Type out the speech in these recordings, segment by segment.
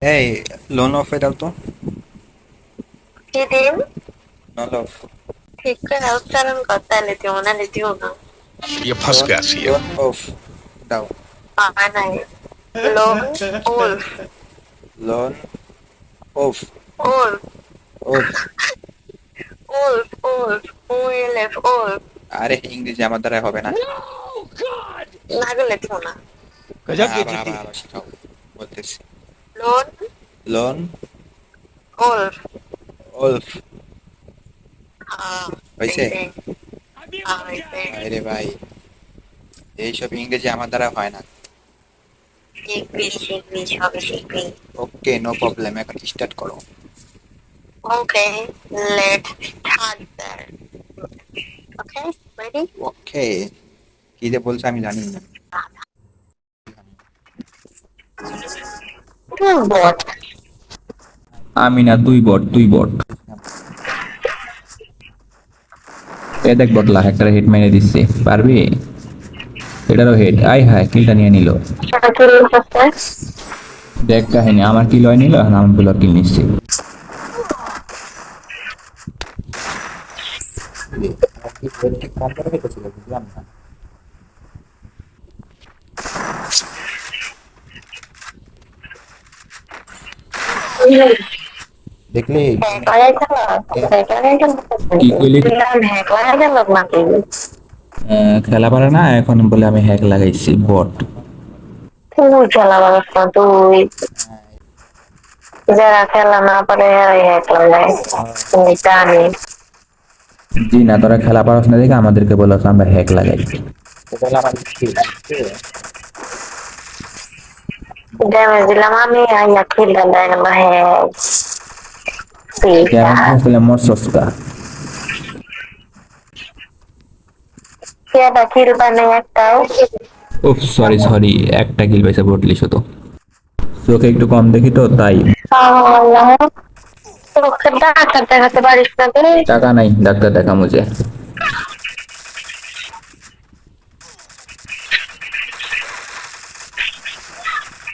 এই লোন অফে দাও তো। কি দিন লোন অফ। ঠিক করে উচ্চারণ করতে লিতিও না লিতিও না ये फंस লোন गया सीएम। লোন অফ দাও। হয় নাই lone wolf lone off. Wolf off. Wolf wolf উইলেফ উলফ আরে ইংরেজি আমার দ্বারা হবে না। না গো লিতিও না गजब আবার बेइज्जती আবার है। আবার শিখাও, বলতেছি। Loan loan Wolf of. হ্যাঁ হয়েছে? হইছে হ্যাঁ হইছে আরে ভাই, এইসব ইংরেজি আমার দ্বারা হয় না। শিখবি শিখবি সবে শিখবি ওকে, নো প্রবলেম, এখন স্টার্ট করো। ওকে লেট স্টার্ট দেয়ার ওকে রেডি ওকে, কি যে বলছে আমি জানি না। বট আমি না, তুই বট, তুই বট। এ দেখ বটলা, একটা হেড মেরে দিচ্ছে, পারবি? এটারও হেড, আয় হায়, কিলটা নিয়ে নিল। সেটা কি লিখছে দেখ কাহিনী, আমার কিল হয় নিল, এখন আমার গুলোর কিল নিচ্ছে। আমার কি হেড কি কম করে রেখেছিল বুঝলাম না। দেখলি? হ্যাঁ করা গেল এ- করা গেল কি কইলি? হ্যাঁ করা গেল নাকি খেলা পারে না এখন বলে আমি হ্যাক লাগাইছি, বট। তুই খেলা ব্যবস্থা তুই যারা খেলা না পারে এরাই হ্যাকলাম দেয় তুমি জানি জি না, তোরা খেলা পারস না দেখে আমাদেরকে বলছ আমরা হ্যাক লাগাই। এটা হলো আমার স্কিল, বুঝছো? ড্যামেজ দিলাম আমি আইয়া খেলতে দেয় না হ্যাঁ ড্যামেজ আসলে মোর সস্তা। কেটা খেলবা নেই একটাও উফ, সরি সরি, একটা কিল পাইছে বটলি শুধু। চোখে একটু কম দেখি তো তাই। তোকে ডাক্তার দেখাতে পারিস না তুই টাকা নাই ডাক্তার দেখা মুঝে।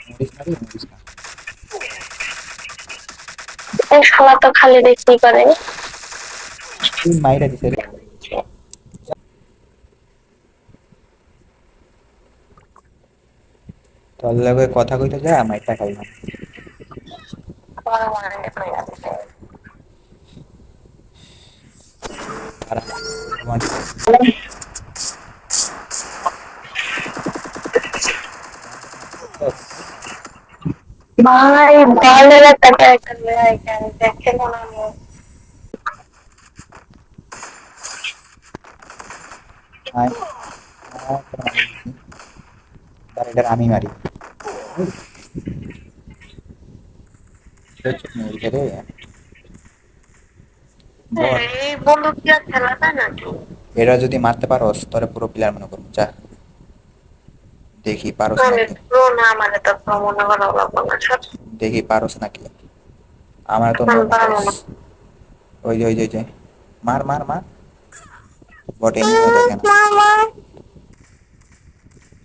মরিস না রে, মরিস না। এই শালা তো খালি দেখি করে তুই মাইরা দিছে রে। তোর লগে কথা কইতে যা মাইরটা খাইলাম। আর ওয়ান ভাই ভালো একটা ক্যারেক্টার দেখে মনে হয় আই মারি দিছি। তার এটা আমি মারি। চুপ মরিছে রে। বট, এই বন্দুক দিয়ে খেলা যায় নাকি এরা যদি মারতে পারোস তোরে পুরো প্লেয়ার মনে করবো, যা দেখি পারোস মানে নাকি। প্রো না মানে তো প্রো মনে করা লাগবে না সব দেখি পারোস নাকি। আমার তো নো আমি পারবো নোস। না ওই যে মার মার মার। বট এনিমিও দেখে না।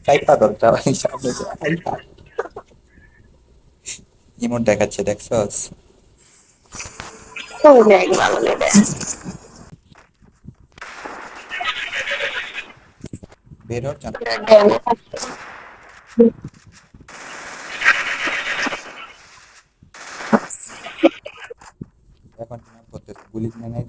চাইপা ধর চালাই সামনে যা। ইমোট দেখাচ্ছে দেখছস? তুমি দেখ ভালো নেবে বের হর জান। এখন কি করতেছ গুলি কিনে নাই?